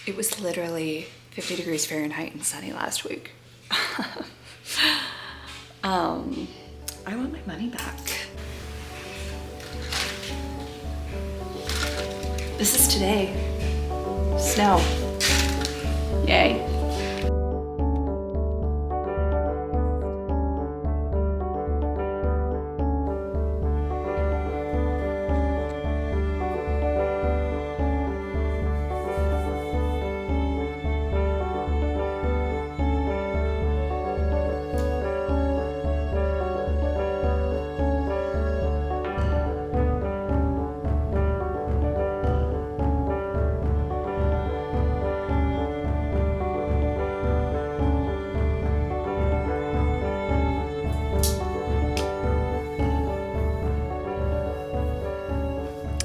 It was literally 50 degrees Fahrenheit and sunny last week. I want my money back. This is today. Snow. Yay.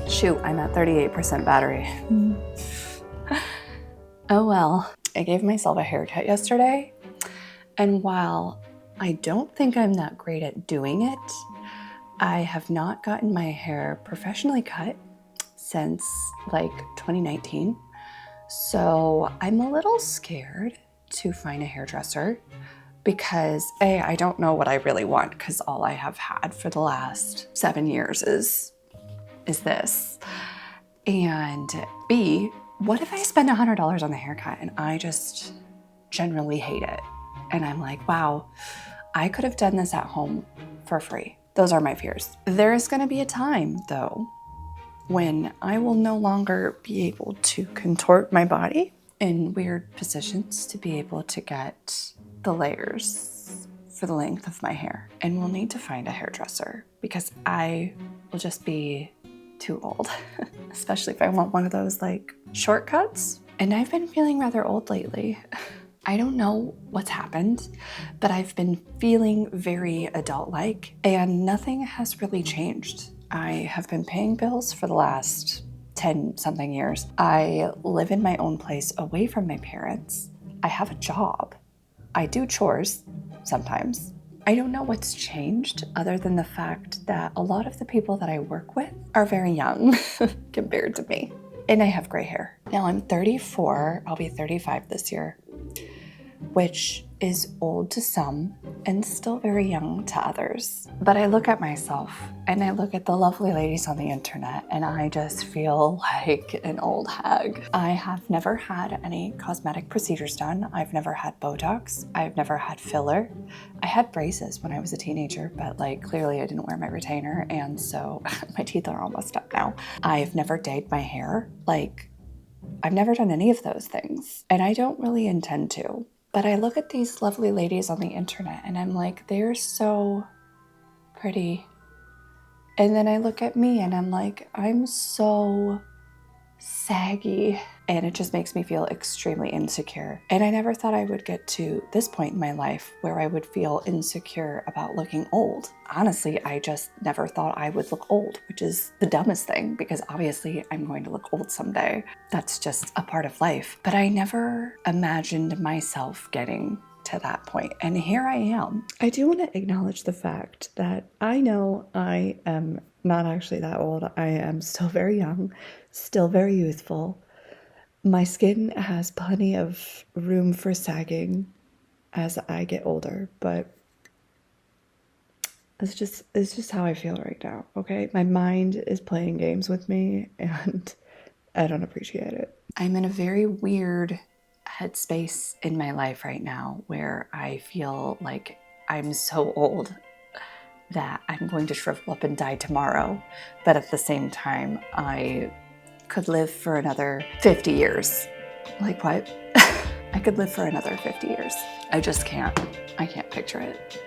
Shoot, I'm at 38% battery. Oh well. I gave myself a haircut yesterday, and while I don't think I'm that great at doing it, I have not gotten my hair professionally cut since like 2019. So I'm a little scared to find a hairdresser because A, I don't know what I really want because all I have had for the last 7 years is this. And B, what if I spend $100 on the haircut and I just generally hate it? And I'm like, wow, I could have done this at home for free. Those are my fears. There is gonna be a time though, when I will no longer be able to contort my body in weird positions to be able to get the layers for the length of my hair. And we'll need to find a hairdresser because I will just be too old, especially if I want one of those like shortcuts. And I've been feeling rather old lately. I don't know what's happened, but I've been feeling very adult-like and nothing has really changed. I have been paying bills for the last 10 something years. I live in my own place away from my parents. I have a job. I do chores sometimes. I don't know what's changed other than the fact that a lot of the people that I work with are very young compared to me. And I have gray hair. Now I'm 34, I'll be 35 this year, which is old to some and still very young to others. But I look at myself and I look at the lovely ladies on the internet and I just feel like an old hag. I have never had any cosmetic procedures done. I've never had Botox. I've never had filler. I had braces when I was a teenager, but like clearly I didn't wear my retainer and so my teeth are all messed up now. I've never dyed my hair. Like I've never done any of those things and I don't really intend to. But I look at these lovely ladies on the internet and I'm like, they're so pretty. And then I look at me and I'm like, I'm so saggy. And it just makes me feel extremely insecure. And I never thought I would get to this point in my life where I would feel insecure about looking old. Honestly, I just never thought I would look old, which is the dumbest thing because obviously I'm going to look old someday. That's just a part of life. But I never imagined myself getting to that point. And here I am. I do want to acknowledge the fact that I know I am not actually that old. I am still very young, still very youthful. My skin has plenty of room for sagging as I get older, but it's just how I feel right now, okay? My mind is playing games with me and I don't appreciate it. I'm in a very weird headspace in my life right now where I feel like I'm so old that I'm going to shrivel up and die tomorrow, but at the same time, I could live for another 50 years. Like what? I could live for another 50 years. I just can't. I can't picture it.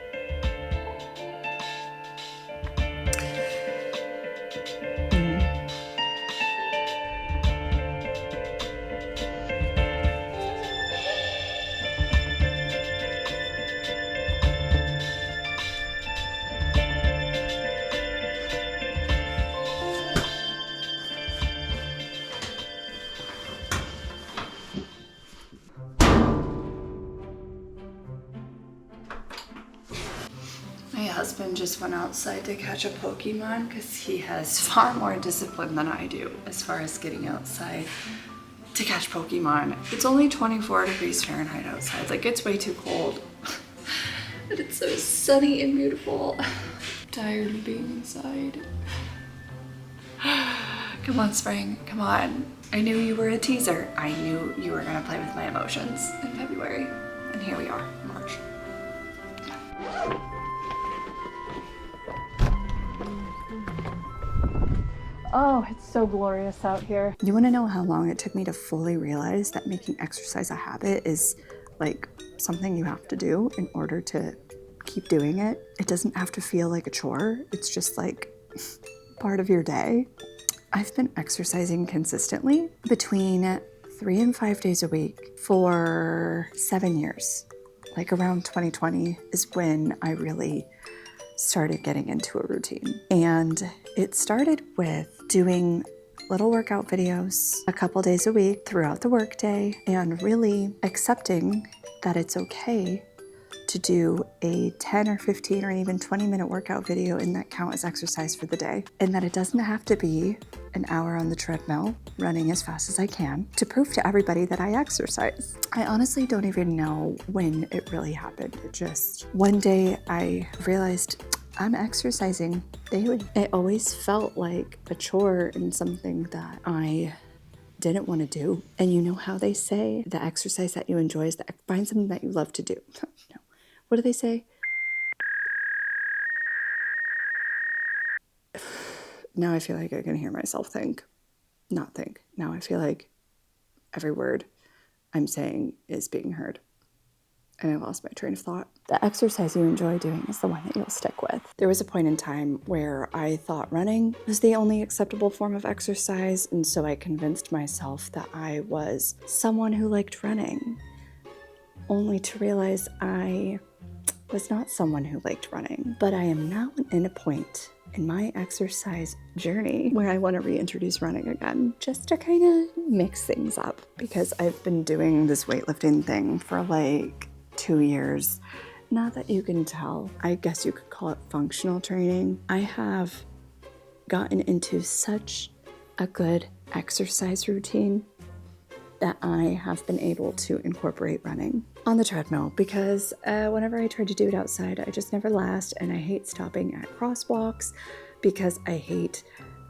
My husband just went outside to catch a Pokemon because he has far more discipline than I do as far as getting outside. to catch Pokemon. It's only 24 degrees Fahrenheit outside. Like, it's way too cold. But it's so sunny and beautiful. I'm tired of being inside. Come on, spring, come on. I knew you were a teaser. I knew you were gonna play with my emotions in February. And here we are, March. Oh, it's so glorious out here. You wanna know how long it took me to fully realize that making exercise a habit is like something you have to do in order to keep doing it? It doesn't have to feel like a chore. It's just like part of your day. I've been exercising consistently between 3 and 5 days a week for 7 years. Like around 2020 is when I really started getting into a routine. And it started with doing little workout videos a couple days a week throughout the workday and really accepting that it's okay to do a 10 or 15 or even 20-minute workout video and that count as exercise for the day. And that it doesn't have to be an hour on the treadmill running as fast as I can to prove to everybody that I exercise. I honestly don't even know when it really happened. It just, one day I realized I'm exercising daily. It always felt like a chore and something that I didn't want to do. And you know how they say the exercise that you enjoy is find something that you love to do. No. What do they say? Now I feel like I can hear myself think. Not think. Now I feel like every word I'm saying is being heard. And I lost my train of thought. The exercise you enjoy doing is the one that you'll stick with. There was a point in time where I thought running was the only acceptable form of exercise, and so I convinced myself that I was someone who liked running, only to realize I was not someone who liked running. But I am now in a point in my exercise journey where I want to reintroduce running again, just to kind of mix things up, because I've been doing this weightlifting thing for like 2 years. Not that you can tell. I guess you could call it functional training. I have gotten into such a good exercise routine that I have been able to incorporate running on the treadmill, because whenever I try to do it outside, I just never last, and I hate stopping at crosswalks because I hate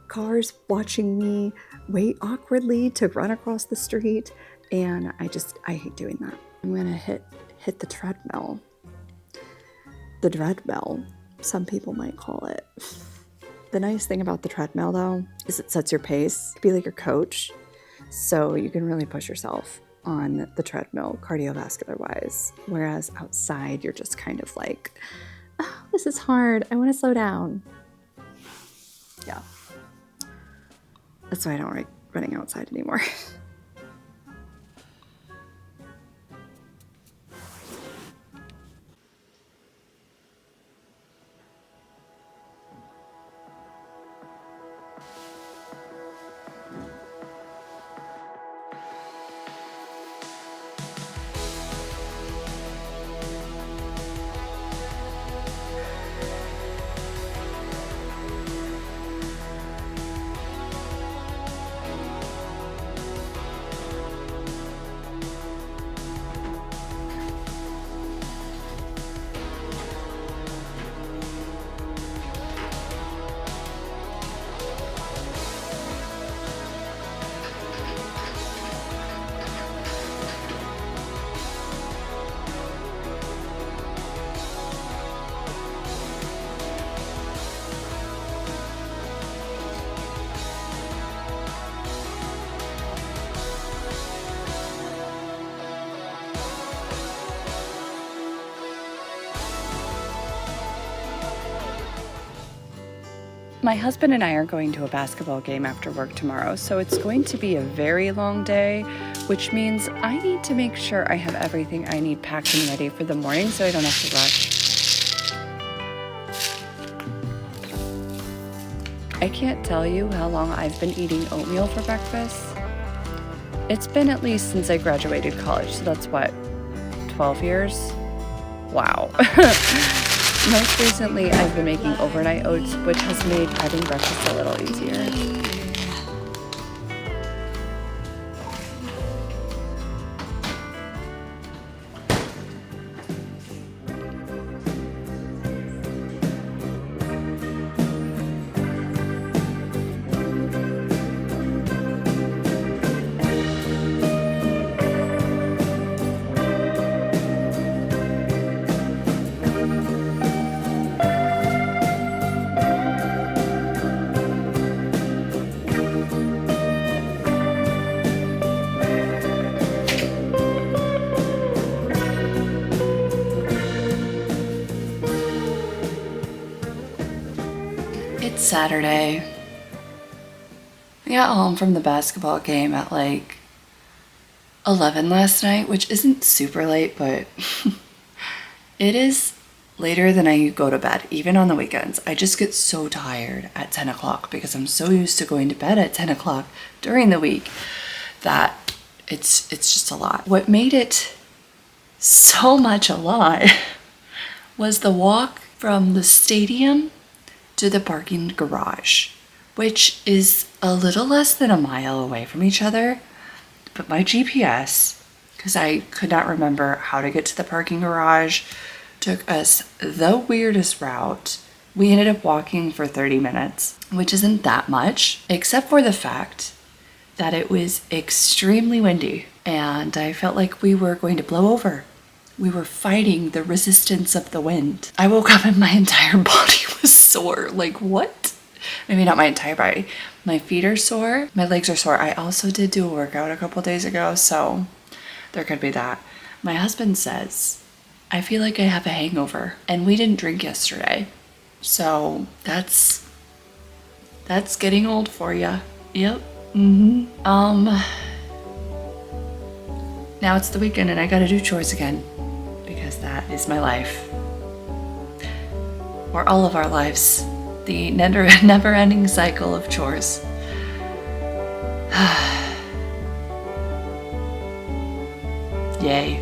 cars watching me wait awkwardly to run across the street, and I hate doing that. I'm gonna hit the treadmill. The treadmill, some people might call it. The nice thing about the treadmill though is it sets your pace. It could be like your coach, so you can really push yourself on the treadmill cardiovascular wise, whereas outside you're just kind of like, oh, this is hard, I want to slow down. Yeah, that's why I don't like running outside anymore. My husband and I are going to a basketball game after work tomorrow, so it's going to be a very long day, which means I need to make sure I have everything I need packed and ready for the morning so I don't have to rush. I can't tell you how long I've been eating oatmeal for breakfast. It's been at least since I graduated college, so that's what, 12 years? Wow. Most recently, I've been making overnight oats, which has made having breakfast a little easier. Saturday. I got home from the basketball game at like 11 last night, which isn't super late, but it is later than I go to bed, even on the weekends. I just get so tired at 10 o'clock because I'm so used to going to bed at 10 o'clock during the week that it's just a lot. What made it so much a lot was the walk from the stadium to the parking garage, which is a little less than a mile away from each other. But my GPS, because I could not remember how to get to the parking garage, took us the weirdest route. We ended up walking for 30 minutes, which isn't that much, except for the fact that it was extremely windy and I felt like we were going to blow over. We were fighting the resistance of the wind. I woke up and my entire body was sore. Like, what? Maybe not my entire body. My feet are sore. My legs are sore. I also did do a workout a couple days ago, so there could be that. My husband says, I feel like I have a hangover, and we didn't drink yesterday. So that's getting old for you. Yep. Now it's the weekend and I gotta do chores again because that is my life. Or all of our lives. The never-ending cycle of chores. Yay.